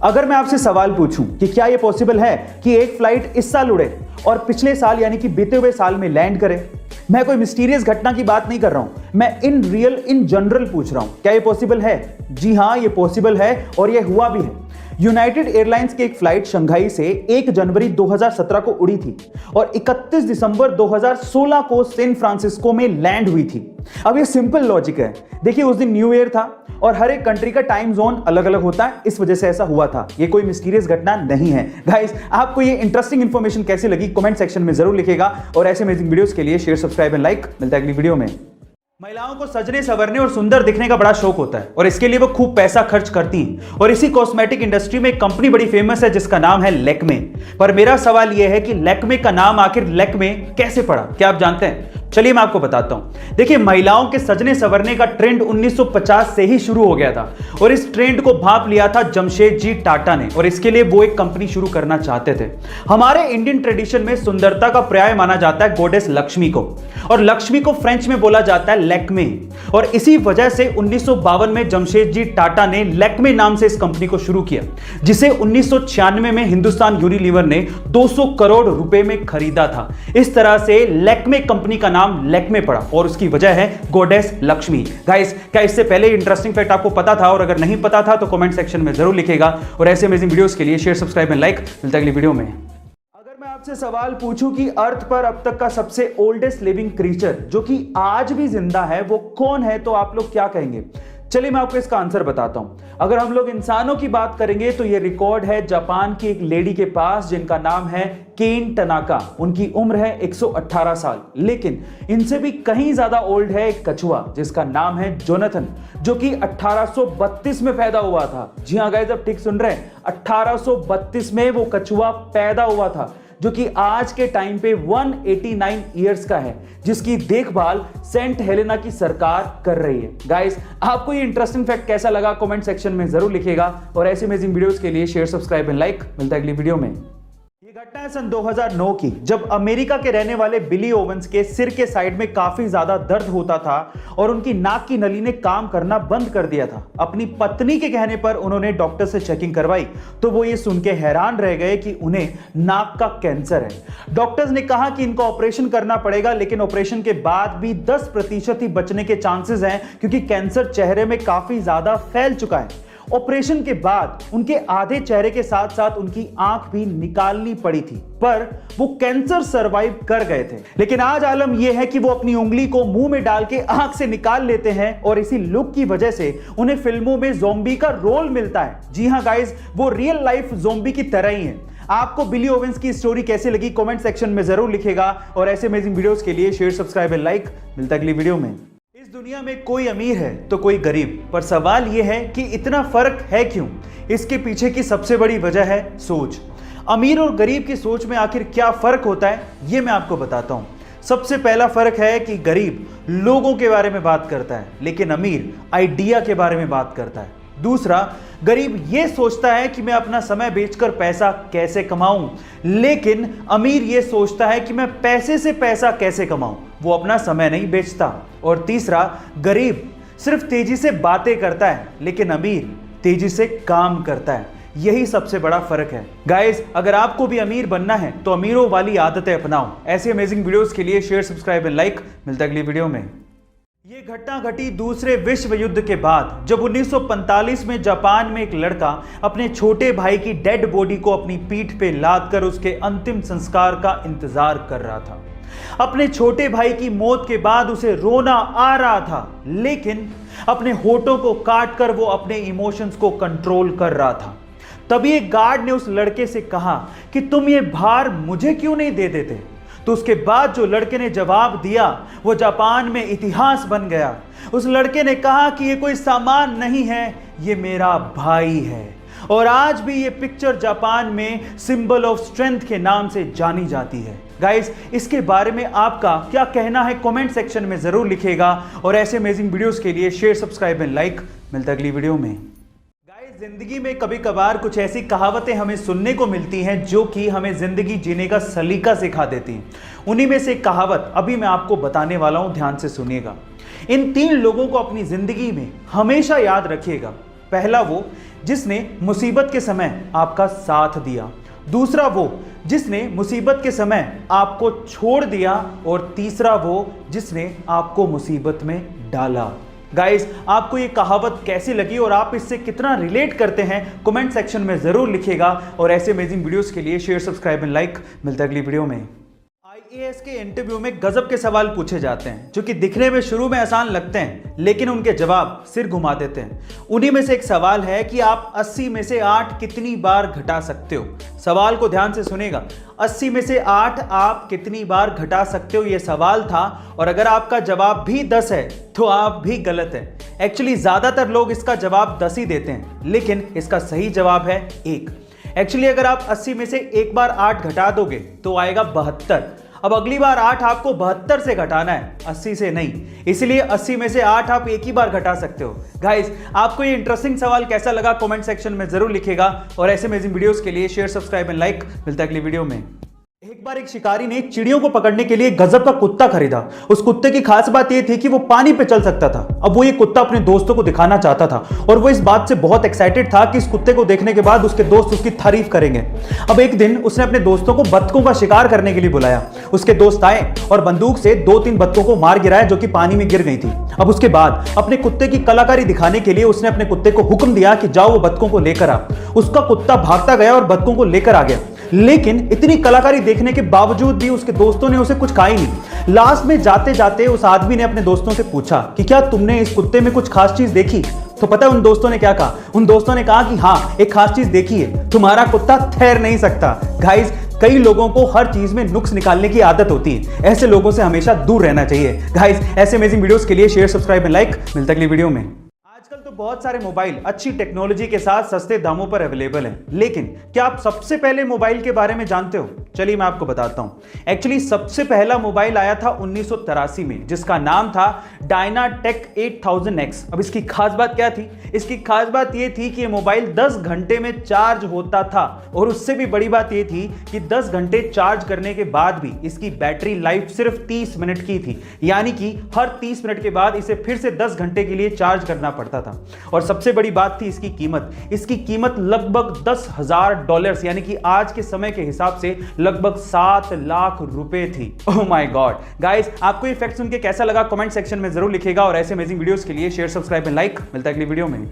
अगर मैं आपसे सवाल पूछूं कि क्या यह पॉसिबल है कि एक फ्लाइट इस साल उड़े और पिछले साल यानी कि बीते हुए साल में लैंड करे। मैं कोई मिस्टीरियस घटना की बात नहीं कर रहा हूं, मैं इन जनरल पूछ रहा हूं, क्या यह पॉसिबल है? जी हां, यह पॉसिबल है और यह हुआ भी है। यूनाइटेड एयरलाइंस की एक फ्लाइट शंघाई से 1 जनवरी 2017 को उड़ी थी और 31 दिसंबर 2016 को सैन फ्रांसिस्को में लैंड हुई थी। अब ये सिंपल लॉजिक है। देखिए, उस दिन न्यू ईयर था और हर एक कंट्री का टाइम जोन अलग अलग होता है, इस वजह से ऐसा हुआ था। ये कोई मिस्टीरियस घटना नहीं है। गाइस, आपको ये इंटरेस्टिंग इंफॉर्मेशन कैसी लगी कमेंट सेक्शन में जरूर लिखिएगा और ऐसे अमेजिंग वीडियोस के लिए शेयर, सब्सक्राइब एंड लाइक। मिलता है अगली वीडियो में। महिलाओं को सजने संवरने और सुंदर दिखने का बड़ा शौक होता है और इसके लिए वो खूब पैसा खर्च करती हैं और इसी कॉस्मेटिक इंडस्ट्री में एक कंपनी बड़ी फेमस है जिसका नाम है लैक्मे। पर मेरा सवाल यह है कि लैक्मे का नाम आखिर लैक्मे कैसे पड़ा? क्या आप जानते हैं? चलिए मैं आपको बताता हूं। देखिए, महिलाओं के सजने संवरने का ट्रेंड 1950 से ही शुरू हो गया था और इस ट्रेंड को भांप लिया था जमशेदजी टाटा ने और इसके लिए वो एक कंपनी शुरू करना चाहते थे। हमारे इंडियन ट्रेडिशन में सुंदरता का पर्याय माना जाता है गॉडेस लक्ष्मी को और लक्ष्मी को फ्रेंच में बोला जाता है लैक्मे और इसी वजह से 1952 में जमशेदजी टाटा ने लैक्मे नाम से इस कंपनी को शुरू किया, जिसे 1996 में हिंदुस्तान यूनिलीवर ने 200 करोड़ रुपए में खरीदा था। इस तरह से लैक्मे कंपनी का नाम लैक्मे पड़ा और उसकी वजह है गॉडेस लक्ष्मी। गाइस, क्या इससे पहले इंटरेस्टिंग फैक्ट आपको पता था? और अगर नहीं पता था तो कमेंट सेक्शन में जरूर लिखिएगा और ऐसे अमेजिंग वीडियोस के लिए शेयर, सब्सक्राइब एंड लाइक। मिलता है अगली वीडियो में। अगर मैं आपसे सवाल पूछूं कि अर्थ पर अब तक का सबसे ओल्डेस्ट लिविंग क्रीचर जो कि आज भी जिंदा है वो कौन है, तो आप लोग क्या कहेंगे? चलिए मैं आपको इसका आंसर बताता हूं। अगर हम लोग इंसानों की बात करेंगे तो यह रिकॉर्ड है जापान की एक लेडी के पास जिनका नाम है केन टनाका। उनकी उम्र है 118 साल। लेकिन इनसे भी कहीं ज्यादा ओल्ड है एक कछुआ जिसका नाम है जोनाथन, जो कि 1832 में पैदा हुआ था। जी हां गाइस, आप ठीक सुन रहे हैं, 1832 में वो कछुआ पैदा हुआ था, जो कि आज के टाइम पे 189 इयर्स का है, जिसकी देखभाल सेंट हेलेना की सरकार कर रही है। गाइस, आपको ये इंटरेस्टिंग फैक्ट कैसा लगा कमेंट सेक्शन में जरूर लिखिएगा और ऐसे अमेजिंग वीडियोस के लिए शेयर, सब्सक्राइब एंड लाइक। मिलता है अगली वीडियो में। ये घटना है सन 2009 की, जब अमेरिका के रहने वाले बिली ओवेंस के सिर के साइड में काफी ज्यादा दर्द होता था और उनकी नाक की नली ने काम करना बंद कर दिया था। अपनी पत्नी के कहने पर उन्होंने डॉक्टर से चेकिंग करवाई तो वो ये सुन के हैरान रह गए कि उन्हें नाक का कैंसर है। डॉक्टर्स ने कहा कि इनको ऑपरेशन करना पड़ेगा, लेकिन ऑपरेशन के बाद भी 10% ही बचने के चांसेस हैं क्योंकि कैंसर चेहरे में काफी ज्यादा फैल चुका है। ऑपरेशन के बाद उनके आधे चेहरे के साथ साथ उनकी आंख भी निकालनी पड़ी थी, पर वो कैंसर सरवाइव कर गए थे। लेकिन आज आलम यह है कि वो अपनी उंगली को मुंह में डाल के आंख से निकाल लेते हैं और इसी लुक की वजह से उन्हें फिल्मों में ज़ॉम्बी का रोल मिलता है। जी हां गाइस, वो रियल लाइफ ज़ॉम्बी की तरह ही है। आपको बिली ओवेंस की स्टोरी कैसी लगी कमेंट सेक्शन में जरूर लिखिएगा और ऐसे अमेजिंग वीडियोस के लिए शेयर, सब्सक्राइब एंड लाइक। मिलता है अगली वीडियो में। इस दुनिया में कोई अमीर है तो कोई गरीब, पर सवाल यह है कि इतना फर्क है क्यों? इसके पीछे की सबसे बड़ी वजह है सोच। अमीर और गरीब की सोच में आखिर क्या फर्क होता है, ये मैं आपको बताता हूं। सबसे पहला फर्क है कि गरीब लोगों के बारे में बात करता है, लेकिन अमीर आइडिया के बारे में बात करता है। दूसरा, गरीब यह सोचता है कि मैं अपना समय बेचकर पैसा कैसे कमाऊं, लेकिन अमीर यह सोचता है कि मैं पैसे से पैसा कैसे कमाऊं, वो अपना समय नहीं बेचता। और तीसरा, गरीब सिर्फ तेजी से बातें करता है, लेकिन अमीर तेजी से काम करता है। यही सबसे बड़ा फर्क है। गाइस, अगर आपको भी अमीर बनना है तो अमीरों वाली आदतें अपनाओ। ऐसे अमेजिंग वीडियोस के लिए शेयर, सब्सक्राइब एंड लाइक। मिलता है अगली वीडियो में। ये घटना घटी दूसरे विश्व युद्ध के बाद, जब 1945 में जापान में एक लड़का अपने छोटे भाई की डेड बॉडी को अपनी पीठ पे लाद कर उसके अंतिम संस्कार का इंतजार कर रहा था। अपने छोटे भाई की मौत के बाद उसे रोना आ रहा था, लेकिन अपने होठों को काट कर वो अपने इमोशंस को कंट्रोल कर रहा था। तभी एक गार्ड ने उस लड़के से कहा कि तुम ये भार मुझे क्यों नहीं दे देते? तो उसके बाद जो लड़के ने जवाब दिया वो जापान में इतिहास बन गया। उस लड़के ने कहा कि ये कोई सामान नहीं है, ये मेरा भाई है। और आज भी ये पिक्चर जापान में सिंबल ऑफ स्ट्रेंथ के नाम से जानी जाती है। गाइस, इसके बारे में आपका क्या कहना है कमेंट सेक्शन में जरूर लिखिएगा और ऐसे अमेजिंग वीडियोस के लिए शेयर, सब्सक्राइब एंड लाइक। मिलता है अगली वीडियो में। जिंदगी में कभी कभार कुछ ऐसी कहावतें हमें सुनने को मिलती हैं जो कि हमें जिंदगी जीने का सलीका सिखा देती हैं। उन्हीं में से एक कहावत अभी मैं आपको बताने वाला हूं, ध्यान से सुनिएगा। इन 3 लोगों को अपनी जिंदगी में हमेशा याद रखिएगा। पहला वो जिसने मुसीबत के समय आपका साथ दिया, दूसरा वो जिसने मुसीबत के समय आपको छोड़ दिया, और तीसरा वो जिसने आपको मुसीबत में डाला। गाइस, आपको ये कहावत कैसी लगी और आप इससे कितना रिलेट करते हैं कमेंट सेक्शन में जरूर लिखिएगा। और ऐसे अमेजिंग वीडियोस के लिए शेयर, सब्सक्राइब एंड लाइक। मिलता है अगली वीडियो में। आईएएस के इंटरव्यू में गजब के सवाल पूछे जाते हैं जो कि दिखने में शुरू में आसान लगते हैं, लेकिन उनके जवाब सिर घुमा देते हैं। उन्हीं में से एक सवाल है कि आप 80 में से 8 कितनी बार घटा सकते हो। सवाल को ध्यान से सुनेगा। 80 में से 8 आप कितनी बार घटा सकते हो, यह सवाल था। और अगर आपका जवाब भी 10 है तो आप भी गलत है। एक्चुअली ज्यादातर लोग इसका जवाब 10 ही देते हैं, लेकिन इसका सही जवाब है 1। एक्चुअली अगर आप 80 में से एक बार 8 घटा दोगे तो आएगा 72। अब अगली बार 8 आपको 72 से घटाना है, 80 से नहीं। इसलिए 80 में से 8 आप एक ही बार घटा सकते हो। गाइस, आपको ये इंटरेस्टिंग सवाल कैसा लगा कमेंट सेक्शन में जरूर लिखिएगा। और ऐसे अमेजिंग वीडियोस के लिए शेयर, सब्सक्राइब एंड लाइक। मिलता है अगली वीडियो में। एक बार एक शिकारी ने चिड़ियों को पकड़ने के लिए गजब का कुत्ता खरीदा। उस कुत्ते की खास बात यह थी कि वो पानी पे चल सकता था। अब वो ये कुत्ता अपने दोस्तों को दिखाना चाहता था और वो इस बात से बहुत एक्साइटेड था कि इस कुत्ते को देखने के बाद उसके दोस्त उसकी तारीफ करेंगे। अब एक दिन उसने अपने दोस्तों को बत्तखों का शिकार करने के लिए बुलाया। उसके दोस्त आए और बंदूक से 2-3 बत्तखों को मार गिराया जो कि पानी में गिर गई थी। अब उसके बाद अपने कुत्ते की कलाकारी दिखाने के लिए उसने अपने कुत्ते को हुक्म दिया कि जाओ वो बत्तखों को लेकर आ। उसका कुत्ता भागता गया और बत्तखों को लेकर आ गया, लेकिन इतनी कलाकारी देखने के बावजूद भी उसके दोस्तों ने उसे कुछ कहा ही नहीं। लास्ट में जाते जाते उस आदमी ने अपने दोस्तों से पूछा कि क्या तुमने इस कुत्ते में कुछ खास चीज देखी? तो पता है उन दोस्तों ने क्या कहा? उन दोस्तों ने कहा कि हाँ, एक खास चीज देखी है, तुम्हारा कुत्ता तैर नहीं सकता। गाइस, कई लोगों को हर चीज में नुक्स निकालने की आदत होती है। ऐसे लोगों से हमेशा दूर रहना चाहिए। गाइस, ऐसे अमेजिंग वीडियोस के लिए शेयर, सब्सक्राइब एंड लाइक। मिलता है अगली वीडियो में। आजकल तो बहुत सारे मोबाइल अच्छी टेक्नोलॉजी के साथ सस्ते दामों पर अवेलेबल हैं, लेकिन क्या आप सबसे पहले मोबाइल के बारे में जानते हो? चलिए मैं आपको बताता हूं। एक्चुअली सबसे पहला मोबाइल आया था 1983 में, जिसका नाम था डायनाटेक 8000X। अब इसकी खास बात क्या थी? इसकी खास बात यह थी कि यह मोबाइल 10 घंटे में चार्ज होता था, और उससे भी बड़ी बात यह थी कि 10 घंटे चार्ज करने के बाद भी इसकी बैटरी लाइफ सिर्फ 30 मिनट की थी, यानी कि हर 30 मिनट के बाद इसे फिर से 10 घंटे के लिए चार्ज करना पड़ता था। और सबसे बड़ी बात थी इसकी कीमत। इसकी कीमत लगभग $10,000 यानी कि आज के समय के हिसाब से लगभग 7 लाख रुपए थी। Oh my God. गाइस, आपको ये फैक्ट सुन के कैसा लगा कमेंट सेक्शन में जरूर लिखिएगा। और ऐसे अमेजिंग वीडियोस के लिए शेयर, सब्सक्राइब एंड लाइक। मिलता है अगली वीडियो में।